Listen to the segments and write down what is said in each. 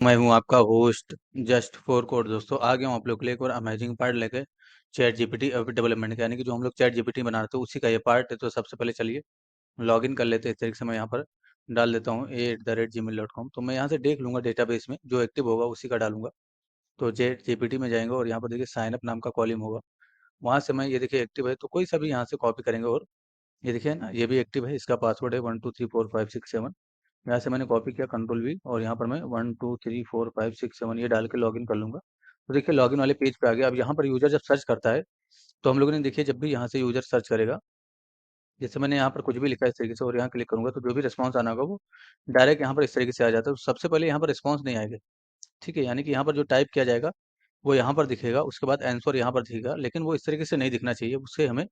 मैं हूं आपका होस्ट जस्ट फॉर कोड। दोस्तों आ गया हूं आप लोग के लिए एक और अमेजिंग पार्ट लेके चैट जीपीटी डेवलपमेंट का, यानी कि जो हम लोग चैट जीपीटी बना रहे थे उसी का ये पार्ट है। तो सबसे पहले चलिए लॉगिन कर लेते हैं। इस तरीके से मैं यहाँ पर डाल देता हूँ a@gmail.com। तो मैं यहाँ से देख लूंगा डेटाबेस में जो एक्टिव होगा उसी का डालूंगा। तो चैट जीपीटी में जाएंगे और यहाँ पर देखिए साइन अप नाम का कॉलम होगा, वहाँ से मैं ये देखिए एक्टिव है तो कोई सा भी यहाँ से कॉपी करेंगे। और ये देखिए ना, ये भी एक्टिव है, इसका पासवर्ड है 123456 7। यहाँ से मैंने कॉपी किया कंट्रोल V और यहाँ पर मैं 123456 7 ये डाल के लॉगिन कर लूंगा। तो देखिए लॉगिन वाले पेज पे आ गया। अब यहाँ पर यूजर जब सर्च करता है तो हम लोगों ने देखिए जब भी यहाँ से यूजर सर्च करेगा, जैसे मैंने यहाँ पर कुछ भी लिखा है इस तरीके से और यहाँ क्लिक करूंगा तो जो भी रिस्पॉन्स आना होगा वो डायरेक्ट यहाँ पर इस तरीके से आ जाता है। तो सबसे पहले यहाँ पर रिस्पॉन्स नहीं आएगा, ठीक है, यानी कि यहाँ पर जो टाइप किया जाएगा वो यहाँ पर दिखेगा, उसके बाद आंसर यहाँ पर दिखेगा, लेकिन वो इस तरीके से नहीं दिखना चाहिए, उससे हमें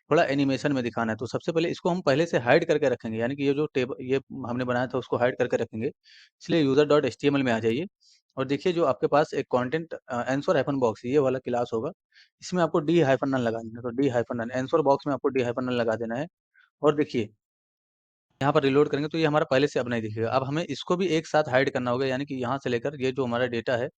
थोड़ा एनिमेशन में दिखाना है। तो सबसे पहले इसको हम पहले से हाइड करके रखेंगे, यानी कि ये जो टेबल ये हमने बनाया था उसको हाइड करके रखेंगे। इसलिए user dot H T M L में आ जाइए और देखिए जो आपके पास एक कंटेंट आंसर हाइफन बॉक्स ये वाला क्लास होगा, इसमें आपको डी हाइफन नन लगा देना है। तो D hyphen none answer box में आपको डी हाइफन नन लगा देना है। और देखिए यहाँ पर रिलोड करेंगे तो ये हमारा पहले से अब नहीं दिखेगा। अब हमें इसको भी एक साथ हाइड करना होगा, यानी कि यहाँ से लेकर ये जो हमारा डेटा है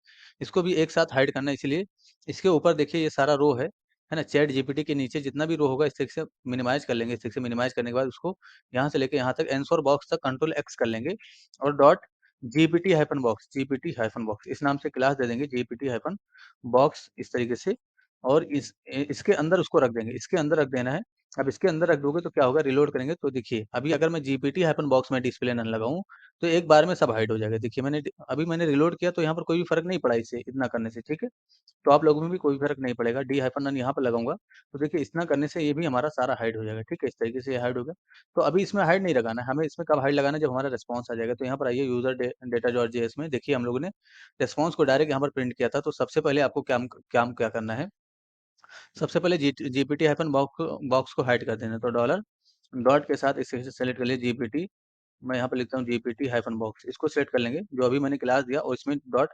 इसको भी एक साथ हाइड करना है। इसलिए इसके ऊपर देखिए ये सारा रो है ना, चैट जीपीटी के नीचे जितना भी रो होगा इस तरीके से मिनिमाइज कर लेंगे। इस तरीके से मिनिमाइज करने के बाद उसको यहाँ से लेकर यहाँ तक आंसर बॉक्स तक कंट्रोल X कर लेंगे और डॉट जीपीटी हाइफन बॉक्स इस नाम से क्लास दे देंगे, जीपीटी हाइफन बॉक्स इस तरीके से। और इसके अंदर उसको रख देंगे, इसके अंदर रख देना है। अब इसके अंदर रख दोगे तो क्या होगा, रिलोड करेंगे तो देखिए अभी अगर मैं जीपीटी हाइफन बॉक्स में डिस्प्ले नन लगाऊं तो एक बार में सब हाइड हो जाएगा। देखिए मैंने रिलोड किया तो यहाँ पर कोई भी फर्क नहीं पड़ा इससे इतना करने से, ठीक है। तो आप लोगों में भी कोई फर्क नहीं पड़ेगा। डी हाइफन नन यहाँ पर लगाऊंगा तो देखिए इतना करने से ये भी हमारा सारा हाइड हो जाएगा, ठीक है। इस तरीके से ये हाइड हो गया। तो अभी इसमें हाइड नहीं लगाना है हमें, इसमें कब हाइड लगाना है, जब हमारा रिस्पॉन्स आ जाएगा। तो यहाँ पर आइए यूजर डेटा डॉट जेएस में, देखिए हम लोगों ने रिस्पॉन्स को डायरेक्ट यहाँ पर प्रिंट किया था। तो सबसे पहले आपको क्या करना है, सबसे पहले जीपीटी हाइफन बॉक्स बॉक्स को हाइड कर देना है। तो डॉलर डॉट के साथ इसे सेलेक्ट कर लिए जीपीटी, मैं यहाँ पे लिखता हूँ जीपीटी हाइफन बॉक्स, इसको सेलेक्ट कर लेंगे जो अभी मैंने क्लास दिया और इसमें डॉट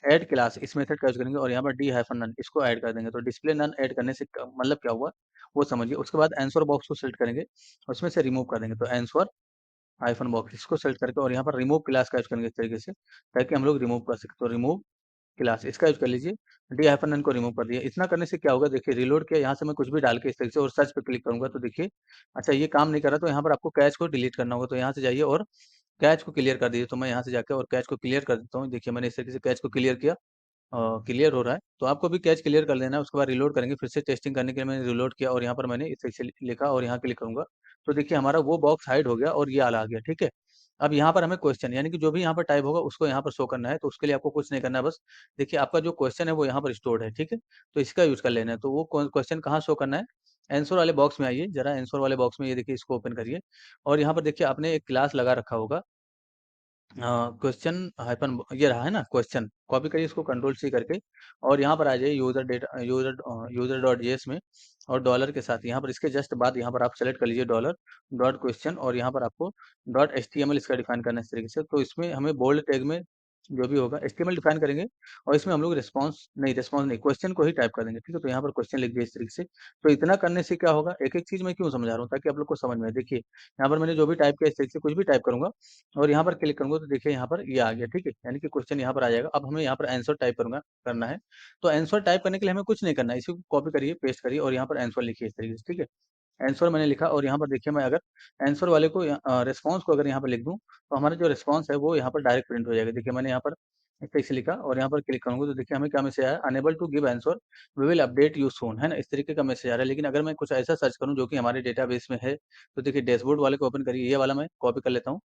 ऐड क्लास इस मेथड का यूज करेंगे और यहाँ पर डी हाइफन नन इसको ऐड कर देंगे। तो डिस्प्ले नन ऐड करने से मतलब क्या हुआ वो समझिए। उसके बाद आंसर बॉक्स को सेलेक्ट करेंगे और उसमें से रिमूव कर देंगे। तो आंसर हाइफन बॉक्स इसको सेलेक्ट करके और यहाँ पर रिमूव क्लास का यूज करेंगे इस तरीके से, ताकि हम लोग रिमूव कर सकें। तो रिमूव क्लास इसका यूज कर लीजिए, डी हाइफन एन को रिमूव कर दिया। इतना करने से क्या होगा, देखिए रिलोड किया, यहाँ से मैं कुछ भी डाल के इस तरीके से और सर्च पे क्लिक करूंगा तो देखिए अच्छा ये काम नहीं कर रहा। तो यहाँ पर आपको कैच को डिलीट करना होगा, तो यहाँ से जाइए और कैच को क्लियर कर दीजिए। तो मैं यहाँ से जाकर और कैच को क्लियर कर देता हूँ। देखिए मैंने इस तरीके से कैच को क्लियर किया, क्लियर हो रहा है। तो आपको भी कैच क्लियर कर लेना है। उसके बाद रिलोड करेंगे, फिर से टेस्टिंग करने के लिए मैंने रिलोड किया और यहाँ पर मैंने इस तरीके से लिखा और यहाँ क्लिक करूंगा तो देखिए हमारा वो बॉक्स हाइड हो गया और ये आला आ गया, ठीक है। अब यहाँ पर हमें क्वेश्चन, यानी कि जो भी यहाँ पर टाइप होगा उसको यहाँ पर शो करना है। तो उसके लिए आपको कुछ नहीं करना है, बस देखिए आपका जो क्वेश्चन है वो यहाँ पर स्टोर्ड है, ठीक है। तो इसका यूज कर लेना है। तो वो क्वेश्चन कहाँ शो करना है, आंसर वाले बॉक्स में आइए जरा, आंसर वाले बॉक्स में ये देखिए इसको ओपन करिए और यहाँ पर देखिए आपने एक क्लास लगा रखा होगा क्वेश्चन हाइपन, ये रहा है ना क्वेश्चन, कॉपी करिए इसको कंट्रोल C करके और यहाँ पर आ जाइए यूजर डॉट जेएस में और डॉलर के साथ यहाँ पर इसके जस्ट बाद यहाँ पर आप सेलेक्ट कर लीजिए डॉलर डॉट क्वेश्चन और यहाँ पर आपको डॉट HTML इसका डिफाइन करना है इस तरीके से। तो इसमें हमें बोल्ड टैग में जो भी होगा HTML डिफाइन करेंगे और इसमें हम लोग रिस्पॉन्स नहीं क्वेश्चन को ही टाइप कर देंगे, ठीक है। तो यहाँ पर क्वेश्चन लिख दिया इस तरीके से। तो इतना करने से क्या होगा, एक एक चीज मैं क्यों समझा रहा हूँ ताकि आप लोग को समझ में आए। देखिए यहाँ पर मैंने जो भी टाइप किया इस तरीके से कुछ भी टाइप करूंगा और यहाँ पर क्लिक करूंगा तो देखिए यहाँ पर ये आ गया, ठीक है, यानी कि क्वेश्चन यहाँ पर आ जाएगा। अब हमें यहाँ पर आंसर टाइप करना है। तो आंसर टाइप करने के लिए हमें कुछ नहीं करना है, इसी को कॉपी करिए पेस्ट करिए और यहाँ पर आंसर लिखिए इस तरीके से, ठीक है। आंसर मैंने लिखा और यहाँ पर देखिए मैं अगर आंसर वाले को रिस्पॉन्स को अगर यहाँ पर लिख दूँ तो हमारा जो रिस्पॉन्स है वो यहाँ पर डायरेक्ट प्रिंट हो जाएगा। देखिए मैंने यहाँ पर इस तरीके से लिखा और यहाँ पर क्लिक करूंगा तो देखिए हमें क्या मैसेज आया, unable to give answer, we will update you soon, है ना, इस तरीके का मैसेज आ रहा है। लेकिन अगर मैं कुछ ऐसा सर्च करूँ जो कि हमारे डेटाबेस में है तो देखिए डैशबोर्ड वाले को ओपन करिए, ये वाला मैं कॉपी कर लेता हूँ,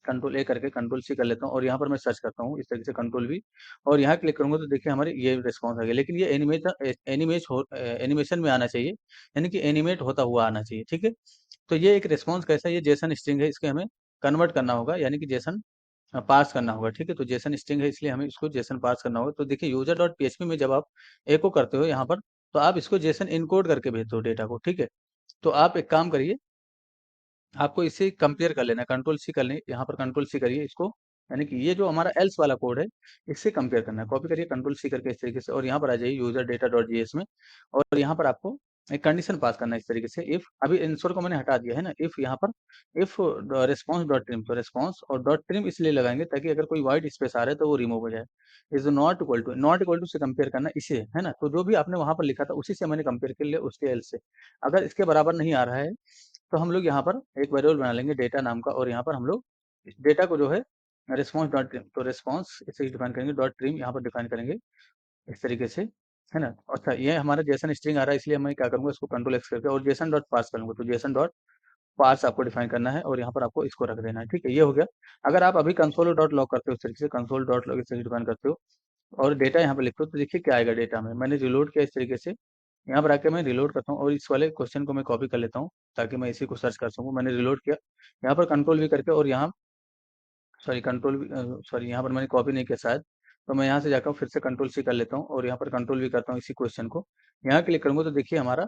कंट्रोल A करके कंट्रोल C कर लेता हूँ और यहाँ पर मैं सर्च करता हूँ इस तरीके से कंट्रोल V और यहाँ क्लिक करूंगा तो देखिए हमारे ये रिस्पॉन्स आ गया। लेकिन ये एनिमेशन में आना चाहिए, यानी कि एनिमेट होता हुआ आना चाहिए, ठीक है। तो ये एक रिस्पॉन्स कैसा है, ये जेसन स्ट्रिंग है, इसके हमें कन्वर्ट करना होगा, यानी कि जेसन पास करना होगा, ठीक है। तो जेसन स्ट्रिंग है इसलिए हमें इसको जेसन पास करना होगा। तो देखिए यूजर डॉट PHP में जब आप एको करते हो यहाँ पर तो आप इसको जेसन इनकोड करके भेजते हो डेटा को, ठीक है। तो आप एक काम करिए, आपको इसे कंपेयर कर लेना है, कंट्रोल C कर लें, यहाँ पर कंट्रोल C करिए इसको, यानी कि ये जो हमारा एल्स वाला कोड है इससे कंपेयर करना है। कॉपी करिए कंट्रोल C करके इस तरीके से और यहाँ पर आ जाइए यूजर डेटा डॉट जेएस में और यहाँ पर आपको एक कंडीशन पास करना है इस तरीके से, इफ अभी इंश्योर को मैंने हटा दिया है ना, इफ यहाँ पर इफ रिस्पॉन्स डॉट ट्रिम, तो रिस्पॉन्स और डॉट ट्रिम इसलिए लगाएंगे ताकि अगर कोई वाइट स्पेस आ रहा है तो वो रिमूव हो जाए। इज नॉट इक्वल टू से कंपेयर करना इसे, है ना, तो जो भी आपने वहां पर लिखा था उसी से मैंने कंपेयर कर लिया उसके एल से। अगर इसके बराबर नहीं आ रहा है तो हम लोग यहाँ पर एक वेरिएबल बना लेंगे डेटा नाम का, और यहाँ पर हम लोग डेटा को जो है रिस्पॉन्स डॉट ट्रिम, तो रिस्पॉन्स इसे डिफाइन करेंगे, डॉट ट्रिम यहाँ पर डिफाइन करेंगे इस तरीके से, है ना। अच्छा, ये हमारा जेसन स्ट्रिंग आ रहा है, इसलिए मैं क्या करूंगा, इसको कंट्रोल एक्स करके और जेसन डॉट पास करूंगा, तो जेसन डॉट पास आपको डिफाइन करना है और यहाँ पर आपको इसको रख देना है, ठीक है, ये हो गया। अगर आप अभी कंसोल डॉट लॉग करते हो इस तरीके से, कंसोल डॉट लॉग इस तरीके डिफाइन करते हो और डेटा यहाँ पे लिखते हो, तो देखिए क्या आएगा डेटा में, मैंने रिलोड किया इस तरीके से, यहाँ पर आके मैं रिलोड करता हूँ और इस वाले क्वेश्चन को मैं कॉपी कर लेता हूँ ताकि मैं इसी को सर्च कर सकूँ। मैंने रिलोड किया यहाँ पर कंट्रोल भी करके, और यहाँ सॉरी कंट्रोल भी सॉरी यहाँ पर मैंने कॉपी नहीं किया शायद, तो मैं यहाँ से जाकर फिर से कंट्रोल सी कर लेता हूँ और यहाँ पर कंट्रोल भी करता हूँ इसी क्वेश्चन को, यहाँ क्लिक करूंगा तो देखिए हमारा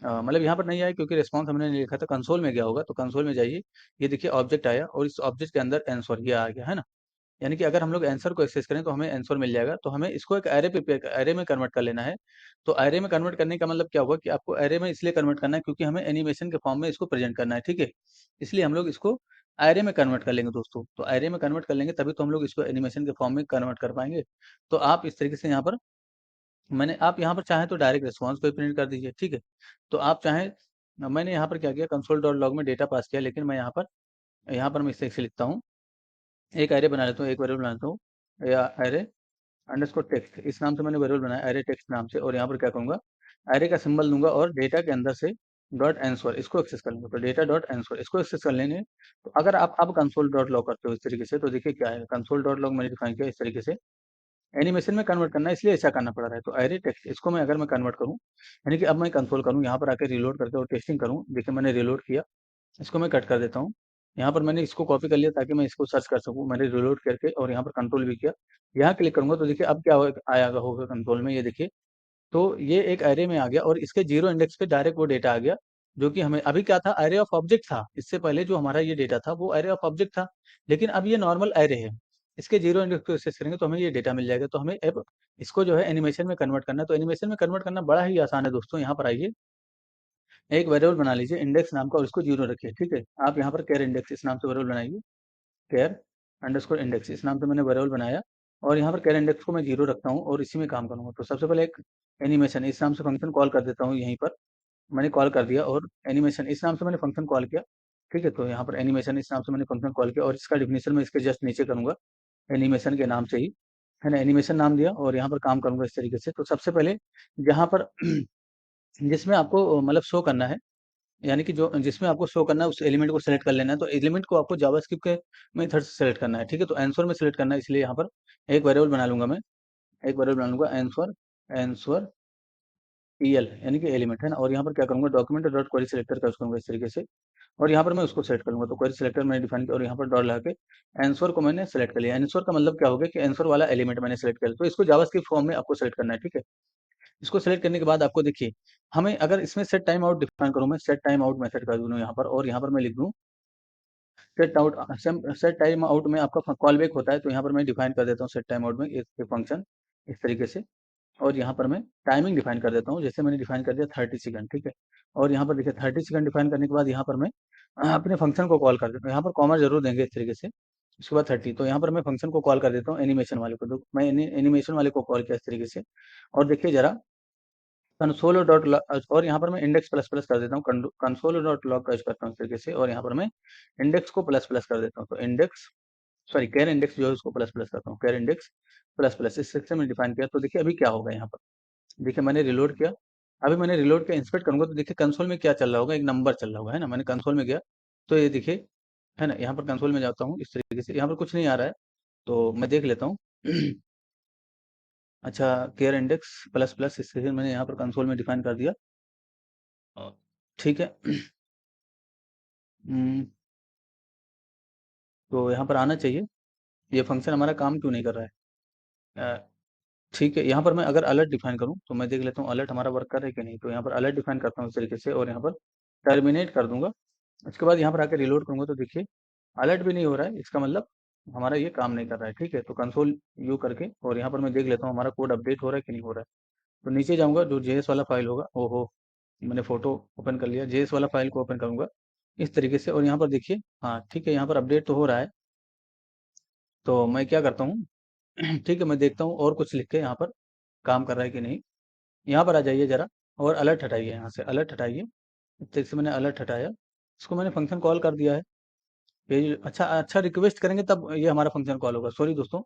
मतलब यहाँ पर नहीं आया क्योंकि रिस्पॉन्स हमने नहीं लिखा था, कंसोल में गया होगा, तो कंसोल में जाइए, ये देखिए ऑब्जेक्ट आया और इस ऑब्जेक्ट के अंदर आंसर ये आ गया, है ना। यानी कि अगर हम लोग आंसर को एक्सेस करें तो हमें आंसर मिल जाएगा, तो हमें इसको एक एरे में कन्वर्ट कर लेना है। तो एरे में कन्वर्ट करने का मतलब क्या हुआ कि आपको एरे में इसलिए कन्वर्ट करना है क्योंकि हमें एनिमेशन के फॉर्म में इसको प्रेजेंट करना है, ठीक है। इसलिए हम लोग इसको एरे में कन्वर्ट कर लेंगे दोस्तों, तो एरे में कन्वर्ट कर लेंगे तभी तो हम लोग इसको एनिमेशन के फॉर्म में कन्वर्ट कर पाएंगे। तो आप इस तरीके से यहाँ पर आप यहाँ पर चाहें तो डायरेक्ट रिस्पॉन्स को प्रिंट कर दीजिए, ठीक है। तो आप चाहें, मैंने यहाँ पर क्या किया, कंसोल डॉट लॉग में डेटा पास किया, लेकिन मैं यहाँ पर मैं इस तरीके से लिखता हूँ, एक एरे बना लेता हूँ, एक वेरिएबल बना लेता हूँ, या एरे अंडरस्कोर टेक्स्ट, इस नाम से मैंने वेरिएबल बनाया एरे टेक्स्ट नाम से, और यहाँ पर क्या करूँगा, एरे का सिंबल दूंगा और डेटा के अंदर से डॉट आंसर इसको एक्सेस कर लूंगा, तो डेटा डॉट आंसर इसको एक्सेस कर लेंगे। तो अगर आप अब कंसोल डॉट लॉग करते हो इस तरीके से, तो देखिए क्या है, कंसोल डॉट लॉग मैंने डिफाइन किया इस तरीके से, एनिमेशन में कन्वर्ट करना है इसलिए ऐसा करना पड़ रहा है। तो एरे टेक्स्ट इसको मैं अगर मैं कन्वर्ट करूँ, यानी कि अब मैं कंसोल करूँ, यहाँ पर आकर रिलोड करके और टेस्टिंग करूँ, देखिए मैंने रिलोड किया, इसको मैं कट कर देता हूँ। यहाँ पर मैंने इसको कॉपी कर लिया ताकि मैं इसको सर्च कर सकूँ, मैंने रिलोड करके और यहाँ पर कंट्रोल भी किया, यहाँ क्लिक करूंगा तो देखिए अब क्या आया होगा कंट्रोल में, ये देखिए, तो ये एक एरे में आ गया और इसके जीरो इंडेक्स पे डायरेक्ट वो डेटा आ गया, जो कि हमें अभी क्या था, एरे ऑफ ऑब्जेक्ट था, इससे पहले जो हमारा ये डेटा था वो एरे ऑफ ऑब्जेक्ट था, लेकिन अब ये नॉर्मल एरे है, इसके जीरो इंडेक्स को एक्सेस करेंगे तो हमें ये डेटा मिल जाएगा। तो हमें अब इसको जो है एनिमेशन में कन्वर्ट करना है, तो एनिमेशन में कन्वर्ट करना बड़ा ही आसान है दोस्तों। यहाँ पर आइए, एक वेरिएबल बना लीजिए इंडेक्स नाम का और इसको जीरो रखिए, ठीक है। आप यहाँ पर कैर इंडेक्स इस नाम से वेरिएबल बनाइए, कैर अंडरस्कोर इंडेक्स इस नाम से मैंने वेरिएबल बनाया, और यहाँ पर कैर इंडेक्स को मैं जीरो रखता हूँ और इसी में काम करूँगा। तो सबसे पहले एक एनिमेशन इस नाम से फंक्शन कॉल कर देता हूँ, यहीं पर मैंने कॉल कर दिया, और एनिमेशन इस नाम से मैंने फंक्शन कॉल किया, ठीक है। तो यहाँ पर एनिमेशन इस नाम से मैंने फंक्शन कॉल किया और इसका डिफिनेशन मैं इसके जस्ट नीचे करूँगा, एनिमेशन के नाम से ही, है ना, एनिमेशन नाम दिया और यहाँ पर काम करूँगा इस तरीके से। तो सबसे पहले जहाँ पर जिसमें आपको मतलब शो करना है, यानी कि जो जिसमें आपको शो करना है उस एलिमेंट को सेलेक्ट कर लेना है, तो एलिमेंट को आपको जावास्क्रिप्ट के मेथड से सेलेक्ट करना है, ठीक है। तो आंसर में सेलेक्ट करना है, इसलिए यहाँ पर एक वेरिएबल बना लूंगा मैं, एक वेरिएबल बना लूंगा आंसर, आंसर पीएल यानी कि एलिमेंट, है ना, और यहाँ पर क्या करूंगा, डॉक्यूमेंट डॉट क्वेरी सेलेक्टर का यूज करूंगा इस तरीके से, और यहाँ पर मैं उसको सेलेक्ट करूंगा। तो क्वेरी सेलेक्टर मैंने डिफाइन किया और यहाँ पर डॉट लगा के आंसर को मैंने सेलेक्ट कर लिया। आंसर का मतलब क्या हो गया कि आंसर वाला एलिमेंट मैंने सेलेक्ट कर लिया, तो इसको जावास्क्रिप्ट फॉर्म में आपको सेलेक्ट करना है, ठीक है। इसको सेलेक्ट करने के बाद आपको देखिए, हमें अगर इसमें सेट टाइम आउट डिफाइन करूँ, मैं सेट टाइम आउट मेथड कर दूँ यहाँ पर, और यहाँ पर मैं लिख दूँ सेट टाइम आउट में आपका कॉल बैक होता है, तो यहाँ पर मैं डिफाइन कर देता हूँ सेट टाइम आउट में एक फंक्शन इस तरीके से, और यहाँ पर मैं टाइमिंग डिफाइन कर देता हूँ, जैसे मैंने डिफाइन कर दिया 30 सेकंड, ठीक है। और यहाँ पर देखिए 30 सेकंड डिफाइन करने के बाद यहाँ पर मैं अपने फंक्शन को कॉल कर देता हूँ, यहाँ पर कॉमा जरूर देंगे इस तरीके से, उसके बाद 30, तो यहाँ पर मैं फंक्शन को कॉल कर देता हूँ एनिमेशन वाले को, तो मैं एनिमेशन वाले को कॉल किया इस तरीके से, और देखिए जरा कंसोल डॉट, और यहाँ पर मैं इंडेक्स प्लस प्लस कर देता हूँ, कंसोल डॉट लॉग का यूज करता हूँ इस तरीके से, और यहाँ पर मैं इंडेक्स को प्लस प्लस कर देता हूँ, तो इंडेक्स सॉरी कैर इंडेक्स जो है उसको प्लस प्लस करता हूँ, कैर इंडेक्स प्लस प्लस इस सेक्शन में डिफाइन किया। तो देखिए अभी क्या होगा, यहाँ पर देखिए मैंने रिलोड किया, अभी मैंने रिलोड किया, इंस्पेक्ट करूंगा तो देखिए कंसोल में क्या चल रहा होगा, एक नंबर चल रहा होगा, है ना। मैंने कंसोल में गया तो ये देखिए, है ना, यहाँ पर कंसोल में जाता हूँ इस तरीके से, यहाँ पर कुछ नहीं आ रहा है, तो मैं देख लेता हूँ अच्छा, केयर इंडेक्स प्लस प्लस इस सेक्शन मैंने यहाँ पर कंसोल में डिफाइन कर दिया, ठीक है। हम्म, तो यहाँ पर आना चाहिए, ये फंक्शन हमारा काम क्यों नहीं कर रहा है, ठीक है। यहाँ पर मैं अगर अलर्ट डिफाइन करूँ तो मैं देख लेता हूँ अलर्ट हमारा वर्क कर रहा है कि नहीं, तो यहाँ पर अलर्ट डिफाइन करता हूँ इस तरीके से, और यहाँ पर टर्मिनेट कर दूंगा। उसके बाद यहाँ पर आकर रिलोड करूंगा तो देखिए अलर्ट भी नहीं हो रहा है, इसका मतलब हमारा ये काम नहीं कर रहा है, ठीक है। तो कंसोल यू करके और यहाँ पर मैं देख लेता हूँ हमारा कोड अपडेट हो रहा है कि नहीं हो रहा है, तो नीचे जाऊंगा जो जेएस वाला फाइल होगा, ओहो मैंने फ़ोटो ओपन कर लिया, जेएस वाला फ़ाइल को ओपन करूँगा इस तरीके से, और यहाँ पर देखिए, हाँ, ठीक है, यहाँ पर अपडेट तो हो रहा है। तो मैं क्या करता हूँ, ठीक है, मैं देखता हूँ और कुछ लिख के यहाँ पर काम कर रहा है कि नहीं। यहाँ पर आ जाइए ज़रा, और अलर्ट हटाइए, यहाँ से अलर्ट हटाइए। इस तरीके से मैंने अलर्ट हटाया, इसको मैंने फंक्शन कॉल कर दिया है। पेज अच्छा अच्छा रिक्वेस्ट करेंगे तब ये हमारा फंक्शन कॉल होगा। सॉरी दोस्तों,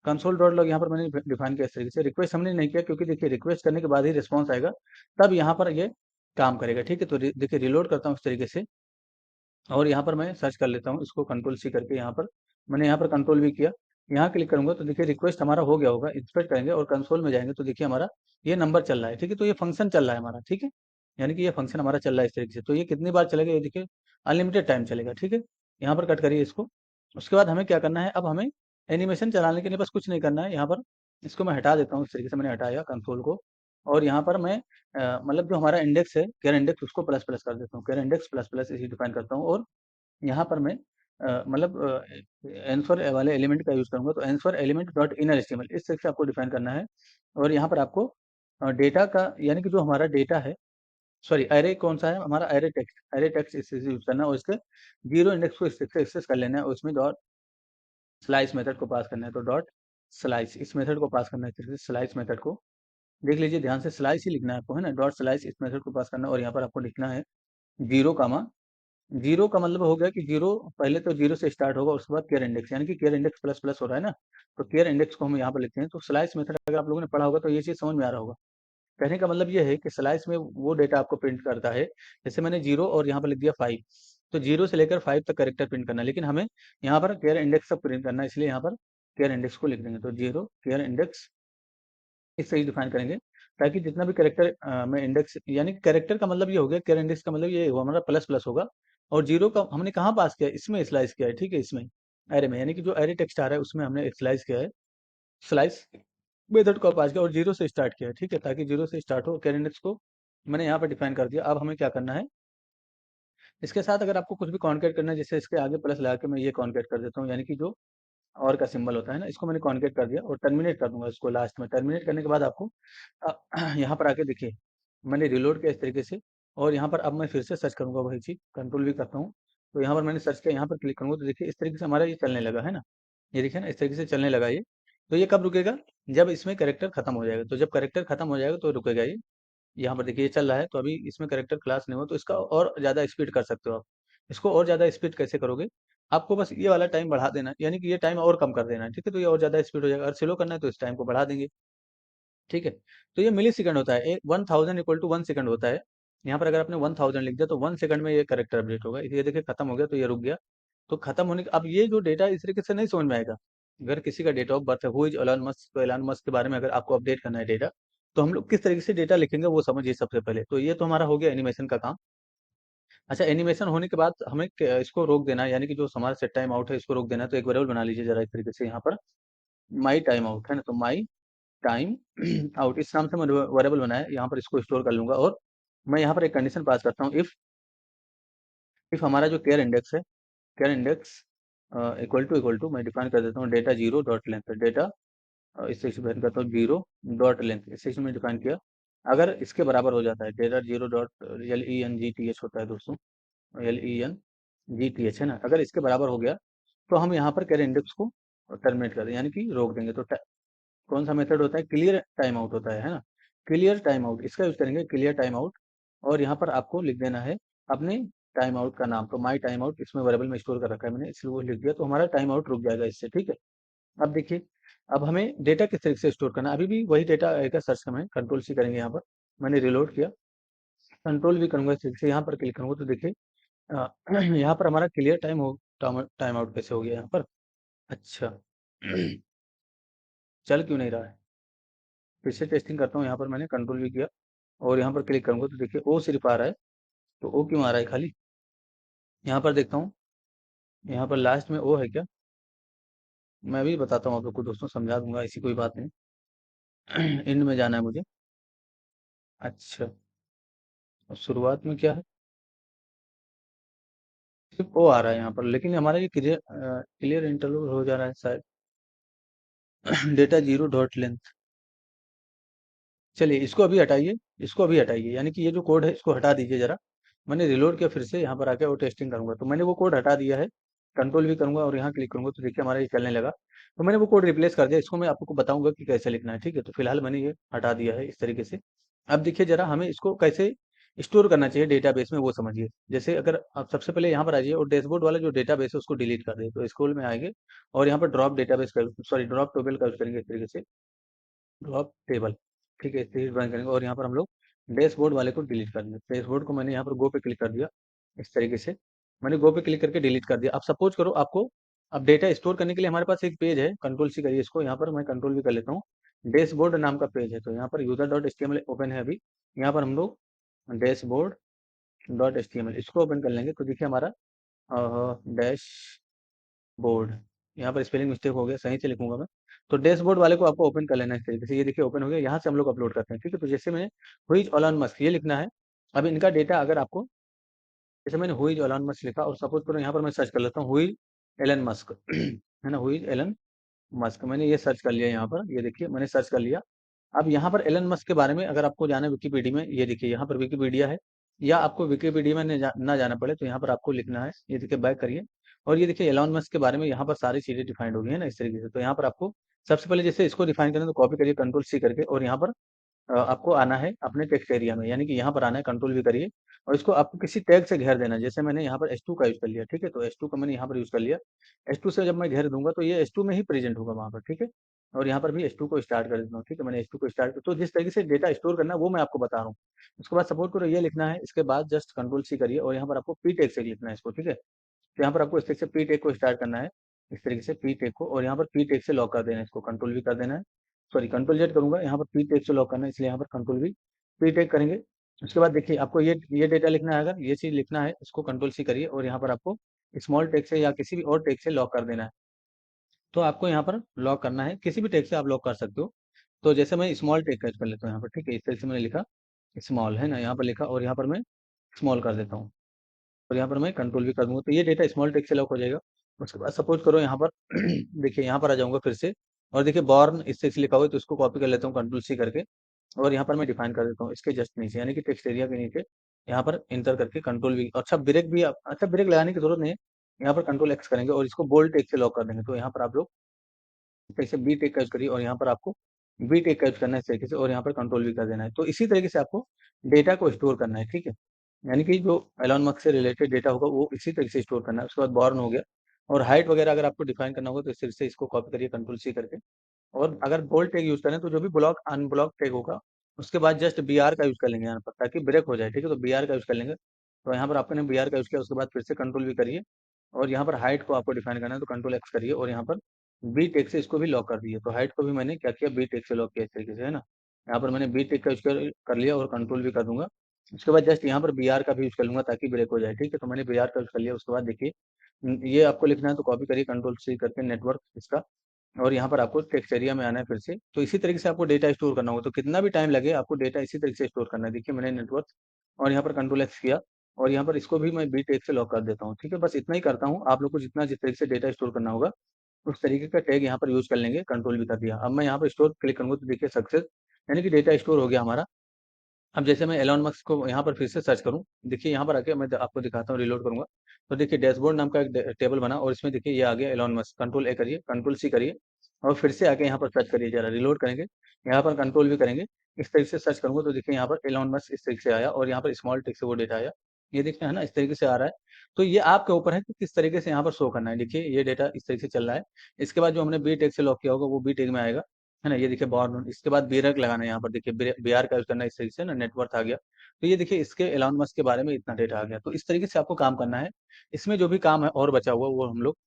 कंसोल डॉट लॉग यहाँ पर मैंने डिफाइन किया इस तरीके से। रिक्वेस्ट हमने नहीं किया क्योंकि देखिए रिक्वेस्ट करने के बाद ही रिस्पॉन्स आएगा, तब यहाँ पर ये काम करेगा। ठीक है, तो देखिए रिलोड करता हूँ इस तरीके से, और यहाँ पर मैं सर्च कर लेता हूँ इसको, कंट्रोल सी करके यहाँ पर मैंने यहाँ पर कंट्रोल भी किया। यहाँ क्लिक करूंगा तो देखिए रिक्वेस्ट हमारा हो गया होगा। इंस्पेक्ट करेंगे और कंसोल में जाएंगे तो देखिए हमारा ये नंबर चल रहा है। ठीक है, तो ये फंक्शन चल रहा है हमारा। ठीक है, यानी कि ये फंक्शन हमारा चल रहा है इस तरीके से। तो ये कितनी बार चलेगा, ये देखिए अनलिमिटेड टाइम चलेगा। ठीक है, यहाँ पर कट करिए इसको। उसके बाद हमें क्या करना है, अब हमें एनिमेशन चलाने के लिए बस कुछ नहीं करना है। यहाँ पर इसको मैं हटा देता हूँ, इस तरीके से मैंने हटाया कंसोल को, और यहाँ पर मैं मतलब जो हमारा इंडेक्स है केयर इंडेक्स, उसको प्लस प्लस कर देता हूँ। केयर इंडेक्स प्लस प्लस इसी डिफाइन करता हूँ, और यहाँ पर मैं मतलब आंसर वाले एलिमेंट का यूज़ करूँगा। तो answer element dot inner HTML इस तरह से आपको डिफाइन करना है। और यहाँ पर आपको डेटा का, यानी कि जो हमारा डेटा है, सॉरी एरे कौन सा है हमारा, एरे टेक्स्ट इस तरह से यूज़ करना है, और इसके जीरो इंडेक्स को इस तरह से एक्सेस कर लेना है, और इसमें डॉट स्लाइस मेथड को पास करना है। तो डॉट स्लाइस इस मेथड को पास करना है, इस तरह से स्लाइस मेथड को देख लीजिए ध्यान से, स्लाइस ही लिखना है आपको, है ना, डॉट स्लाइस इस मेथड को पास करना है। और यहाँ पर आपको लिखना है जीरो कामा, जीरो का मतलब हो गया कि जीरो, पहले तो जीरो से स्टार्ट होगा, उसके बाद केयर इंडेक्स, यानी कि केयर इंडेक्स प्लस प्लस हो रहा है ना, तो केयर इंडेक्स को हम यहाँ पर लिखते हैं। तो स्लाइस मेथड अगर आप लोगों ने पढ़ा होगा तो ये चीज़ समझ में आ रहा होगा। कहने का मतलब ये है कि स्लाइस में वो डेटा आपको प्रिंट करता है। जैसे मैंने जीरो और यहाँ पर लिख दिया 5, तो जीरो से लेकर 5 तक करेक्टर प्रिंट करना है, लेकिन हमें यहाँ पर केयर इंडेक्स तक प्रिंट करना है, इसलिए यहाँ पर केयर इंडेक्स को लिख देंगे। तो जीरो केयर इंडेक्स इस सही डिफाइन करेंगे, ताकि जितना भी कैरेक्टर में इंडेक्स, यानी कैरेक्टर का मतलब ये हो गया, केयर इंडेक्स का मतलब ये हुआ हमारा प्लस प्लस होगा। और जीरो का हमने कहाँ पास किया है, इसमें स्लाइस किया है। ठीक है, इसमें एरे में, यानी कि जो एरे टेक्स्ट आ रहा है उसमें हमने स्लाइस किया है, स्लाइस मेथड को पास किया, और जीरो से स्टार्ट किया है। ठीक है, ताकि जीरो से स्टार्ट हो, केयर इंडेक्स को मैंने यहाँ पर डिफाइन कर दिया। अब हमें क्या करना है, इसके साथ अगर आपको कुछ भी कॉन्केट करना है, जैसे इसके आगे प्लस लगा के मैं ये कॉन्केट कर देता हूँ, यानी कि जो और का सिंबल होता है ना, इसको मैंने कॉन्केट कर दिया, और टर्मिनेट कर दूंगा इसको लास्ट में। टर्मिनेट करने के बाद आपको यहाँ पर आके देखिए मैंने रिलोड किया इस तरीके से, और यहाँ पर अब मैं फिर से सर्च करूंगा वही चीज़, कंट्रोल भी करता हूँ। तो यहाँ पर मैंने सर्च किया, यहाँ पर क्लिक करूंगा तो देखिए इस तरीके से हमारा ये चलने लगा है ना, ये देखिए ना, इस तरीके से चलने लगा ये। तो ये कब रुकेगा, जब इसमें करेक्टर खत्म हो जाएगा। तो जब करेक्टर खत्म हो जाएगा तो रुकेगा ये। यहाँ पर देखिए ये चल रहा है, तो अभी इसमें करेक्टर क्लास नहीं हुआ, तो इसका और ज़्यादा स्पीड कर सकते हो आप। इसको और ज़्यादा स्पीड कैसे करोगे, आपको बस ये वाला टाइम बढ़ा देना है, यानी कि ये टाइम और कम कर देना है। ठीक है, तो ये और ज़्यादा स्पीड हो जाएगा। अगर स्लो करना है तो इस टाइम को बढ़ा देंगे। ठीक है, तो ये मिली सेकंड होता है, एक 1000 इक्वल टू 1 सेकंड होता है। यहाँ पर अगर आपने 1000 लिख दिया तो 1 सेकंड में ये करेक्टर अपडेट होगा। ये देखिए खत्म हो गया, तो ये रुक गया। तो खत्म होने के अब ये जो डेटा इस तरीके से नहीं समझ में आएगा। अगर किसी का डेट ऑफ बर्थ है, हु इज एलन मस्क, तो एलन मस्क के बारे में अगर आपको अपडेट करना है डेटा, तो हम लोग किस तरीके से डेटा लिखेंगे वो समझिए सबसे पहले। तो ये तो हमारा हो गया एनिमेशन का काम। अच्छा, एनिमेशन होने के बाद हमें इसको रोक देना है, यानी कि जो हमारा सेट टाइम आउट है इसको रोक देना है। तो एक वेरिएबल बना लीजिए जरा इस तरीके से, यहाँ पर माई टाइम आउट है ना, तो माई टाइम आउट इस नाम से मैंने वेरिएबल बनाया है। यहाँ पर इसको स्टोर कर लूंगा, और मैं यहाँ पर एक कंडीशन पास करता हूँ, इफ हमारा जो केयर इंडेक्स है, केयर इंडेक्स इक्वल टू मैं डिफाइन कर देता हूँ data zero dot length, data इससे डिफाइन करता हूँ जीरो डॉट लेंथ, इसे में डिफाइन किया। अगर इसके बराबर हो जाता है, डेटा जीरो डॉट LENGTH होता है दोस्तों, LENGTH है ना, अगर इसके बराबर हो गया तो हम यहाँ पर केयर इंडेक्स को टर्मिनेट कर दें, यानी कि रोक देंगे। तो कौन सा मेथड होता है, क्लियर टाइम आउट होता है ना, क्लियर टाइम आउट, इसका यूज करेंगे क्लियर टाइम आउट। और यहाँ पर आपको लिख देना है अपने टाइम आउट का नाम। तो माई टाइम आउट इसमें वेरिएबल में स्टोर कर रखा है मैंने, इसलिए वो लिख दिया, तो हमारा टाइम आउट रुक जाएगा इससे। ठीक है, अब देखिए अब हमें डेटा किस तरीके से स्टोर करना है, अभी भी वही डेटा आएगा, सर्च में कंट्रोल सी करेंगे। यहाँ पर मैंने रिलोड किया, कंट्रोल भी करूंगा इस तरीके से, यहाँ पर क्लिक करूंगा तो देखिए यहाँ पर हमारा क्लियर टाइम आउट कैसे हो गया यहाँ पर। अच्छा चल क्यों नहीं रहा है, फिर से टेस्टिंग करता हूँ। यहाँ पर मैंने कंट्रोल भी किया, और यहाँ पर क्लिक करूंगा तो देखिए ओ सिर्फ आ रहा है। तो ओ क्यों आ रहा है खाली, यहाँ पर देखता हूँ, यहाँ पर लास्ट में ओ है क्या, मैं भी बताता हूँ आप लोग को दोस्तों, समझा दूंगा, ऐसी कोई बात नहीं। एंड में जाना है मुझे। अच्छा, और शुरुआत में क्या है, सिर्फ ओ आ रहा है यहाँ पर, लेकिन हमारा ये क्लियर क्लियर इंटरवल हो जा रहा है शायद। डेटा जीरो डॉट लेंथ, चलिए इसको अभी हटाइए, इसको अभी हटाइए, यानी कि ये जो कोड है इसको हटा दीजिए जरा। मैंने रिलोड किया फिर से, यहाँ पर आके और टेस्टिंग करूंगा, तो मैंने वो कोड हटा दिया है। कंट्रोल भी करूंगा और यहाँ क्लिक करूंगा तो देखिए हमारा ये चलने लगा। तो मैंने वो कोड रिप्लेस कर दिया, इसको मैं आपको बताऊंगा कि कैसे लिखना है, ठीक है। तो फिलहाल मैंने ये हटा दिया है इस तरीके से। अब देखिए जरा हमें इसको कैसे स्टोर करना चाहिए डेटाबेस में, वो समझिए। जैसे अगर आप सबसे पहले यहाँ पर आ जाइए और डैशबोर्ड वाला जो डेटाबेस है उसको डिलीट कर दें, तो स्क्रॉल में आएंगे और यहाँ पर ड्रॉप डेटाबेस का, सॉरी ड्रॉप टेबल का यूज करेंगे इस तरीके से, ड्रॉप टेबल, ठीक है, इस तरीके से ड्राइंग करेंगे और यहाँ पर हम लोग डैशबोर्ड वाले को डिलीट कर देंगे। डैशबोर्ड को मैंने यहाँ पर गो पे क्लिक कर दिया इस तरीके से, मैंने गो पे क्लिक करके डिलीट कर दिया। अब सपोज करो आपको, अब डेटा स्टोर करने के लिए हमारे पास एक पेज है, कंट्रोल सी करिए इसको, यहाँ पर मैं कंट्रोल भी कर लेता हूँ। डैशबोर्ड नाम का पेज है, तो यहाँ पर यूजर डॉट एच ओपन है अभी, यहाँ पर हम लोग डैशबोर्ड डॉट एच इसको ओपन कर लेंगे, तो देखिए हमारा डैश बोर्ड, यहाँ पर स्पेलिंग मिस्टेक हो गया, सही से लिखूंगा मैं। तो डैशबोर्ड वाले को आपको ओपन कर लेना है इस तरीके से, ये देखिए ओपन हो गया, यहाँ से हम लोग अपलोड करते हैं, ठीक है। तो जैसे मैंने हु इज एलन मस्क ये लिखना है। अब इनका डेटा अगर आपको, जैसे मैंने हु इज एलन मस्क लिखा और सपोज करो यहाँ पर मैं सर्च कर लेता हूँ हु इज एलन मस्क है ना, हु इज एलन मस्क, मैंने ये सर्च कर लिया यहाँ पर, ये देखिए मैंने सर्च कर लिया। अब यहाँ पर एलन मस्क के बारे में अगर आपको जाना है विकिपीडिया में, ये देखिए यहाँ पर विकिपीडिया है, या आपको विकिपीडिया में ना जाना पड़े तो यहाँ पर आपको लिखना है, ये देखिए बैक करिए और ये देखिए एलन मस्क के बारे में यहाँ पर सारी चीजें डिफाइंड होगी है ना इस तरीके से। तो यहाँ पर आपको सबसे पहले जैसे इसको डिफाइन करना है तो कॉपी करिए कंट्रोल सी करके और यहाँ पर आपको आना है अपने टेक्स्ट एरिया में, यानी कि यहाँ पर आना है, कंट्रोल भी करिए और इसको आपको किसी टैग से घेर देना है। जैसे मैंने यहाँ पर H2 का यूज कर लिया, ठीक है, तो H2 का मैंने यहाँ पर यूज कर लिया। H2 से जब मैं घेर दूंगा तो ये H2 में ही प्रेजेंट होगा वहां पर, ठीक है। और यहाँ पर भी H2 को स्टार्ट कर देता हूँ, ठीक है, मैंने H2 को स्टार्ट, तो जिस तरीके से डेटा स्टोर करना है वो मैं आपको बता रहा हूँ। उसके बाद सपोर्ट करो ये लिखना है, इसके बाद जस्ट कंट्रोल सी करिए और यहाँ पर आपको पी टैग से लिखना है इसको, ठीक है। तो यहाँ पर आपको इस तरीके से पी टेक को स्टार्ट करना है, इस तरीके से पी टेक को, और यहाँ पर पी टेक से लॉक कर देना है, इसको कंट्रोल भी कर देना है, सॉरी कंट्रोल जेड करूंगा, यहाँ पर पी टेक से लॉक करना है, इसलिए यहाँ पर कंट्रोल भी पी टेक करेंगे। उसके बाद देखिए आपको ये डेटा लिखना है, अगर ये चीज लिखना है इसको कंट्रोल सी करिए और यहाँ पर आपको स्मॉल टेक से या किसी भी और टेक से लॉक कर देना है। तो आपको यहाँ पर लॉक करना है, किसी भी टेक से आप लॉक कर सकते हो। तो जैसे मैं स्मॉल टेक का यूज कर लेता हूँ यहाँ पर, ठीक है, इस तरीके से मैंने लिखा स्मॉल है ना, यहाँ पर लिखा और यहाँ पर मैं स्मॉल कर देता हूँ और यहाँ पर मैं कंट्रोल भी कर दूंगा, तो ये डेटा स्मॉल टेक्स्ट से लॉक हो जाएगा। उसके बाद सपोज करो यहाँ पर देखिए यहाँ पर आ जाऊंगा फिर से और देखिए बॉर्न इससे इस लिखा हुआ है तो इसको कॉपी कर लेता हूँ कंट्रोल सी करके और यहाँ पर मैं डिफाइन कर देता हूँ इसके जस्ट नीचे, यानी कि टेक्स्ट एरिया के नीचे यहाँ पर इंटर करके कंट्रोल भी, अच्छा ब्रेक भी अच्छा ब्रेक लगाने की जरूरत नहीं है, यहाँ पर कंट्रोल एक्स करेंगे और इसको बोल्ड टेक्स्ट से लॉक कर देंगे। तो यहाँ पर आप लोग जैसे बी टेक का यूज करिए और यहाँ पर आपको बी टेक का यूज करना है इस तरीके से और यहाँ पर कंट्रोल भी कर देना है। तो इसी तरीके से आपको डेटा को स्टोर करना है, ठीक है, यानी कि जो एलन मस्क से रिलेटेड डेटा होगा वो इसी तरीके से स्टोर करना है। उसके बाद बॉर्न हो गया और हाइट वगैरह अगर आपको डिफाइन करना होगा तो इस तरीके से इसको कॉपी करिए कंट्रोल सी करके और अगर बोल्ड टैग यूज करें तो जो भी ब्लॉक अनब्लॉक टैग होगा उसके बाद जस्ट बी आर का यूज कर लेंगे यहाँ पर ताकि ब्रेक हो जाए, ठीक है। तो बी आर का यूज कर लेंगे, तो यहाँ पर आपने बी आर का यूज किया, उसके बाद फिर से कंट्रोल भी करिए और यहाँ पर हाइट को आपको डिफाइन करना है तो कंट्रोल एक्स करिए और यहाँ पर बी टेक से इसको भी लॉक कर दिए। तो हाइट को भी मैंने क्या किया, बी टेक से लॉक किया इस तरीके से, है ना। यहाँ पर मैंने बी टेक का यूज कर लिया और कंट्रोल भी कर दूंगा। उसके बाद जस्ट यहाँ पर बी आर का भी यूज कर लूंगा ताकि ब्रेक हो जाए, ठीक है। तो मैंने बी आर का यूज कर लिया, उसके बाद देखिए ये आपको लिखना है तो कॉपी करिए कंट्रोल सी करके नेटवर्क इसका और यहाँ पर आपको टेक्स्ट एरिया में आना है फिर से। तो इसी तरीके से आपको डेटा स्टोर करना होगा, तो कितना भी टाइम लगे आपको डेटा इसी तरीके से स्टोर करना है। देखिए मैंने नेटवर्क और यहाँ पर कंट्रोल एक्स किया और यहाँ पर इसको भी मैं बी टैग से लॉक कर देता हूँ, ठीक है। बस इतना ही करता हूँ, आप लोग को जितना जिस तरीके से डेटा स्टोर करना होगा उस तरीके का टैग यहाँ पर यूज कर लेंगे, कंट्रोल भी कर दिया। अब मैं यहाँ पर स्टोर क्लिक करूंगा तो देखिए सक्सेस, यानी कि डेटा स्टोर हो गया हमारा। अब जैसे मैं एलोन मस्क को यहाँ पर फिर से सर्च करूँ, देखिए यहाँ पर आके मैं आपको दिखाता हूँ, रिलोड करूंगा तो देखिए डैशबोर्ड नाम का एक टेबल बना और इसमें देखिए ये आ गया एलोन मस्क, कंट्रोल ए करिए कंट्रोल सी करिए और फिर से आके यहाँ पर सर्च करिए, जरा रिलोड करेंगे, यहाँ पर कंट्रोल भी करेंगे, इस तरीके से सर्च करूंगा तो देखिए यहाँ पर एलोन मस्क इस तरीके से आया और यहाँ पर स्मॉल टेक्स्ट से वो डेटा आया, ये देखते हैं ना इस तरीके से आ रहा है। तो ये आपके ऊपर है कि किस तरीके से यहाँ पर शो करना है। देखिए ये डेटा इस तरीके से चल रहा है, इसके बाद जो हमने बी टेक से लॉक किया होगा वो बी टेक में आएगा, है ना। ये देखिए बॉर्न, इसके बाद बीरक लगाना है, यहाँ पर देखिए बी आर का यूज करना है इस तरीके से ना, नेटवर्क आ गया। तो ये देखिए इसके एलोन मस्क के बारे में इतना डेटा आ गया। तो इस तरीके से आपको काम करना है, इसमें जो भी काम है और बचा हुआ वो हम लोग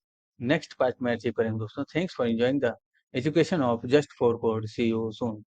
नेक्स्ट पार्ट में अचीव करेंगे दोस्तों। Thanks for enjoying the education of just for code, see you soon.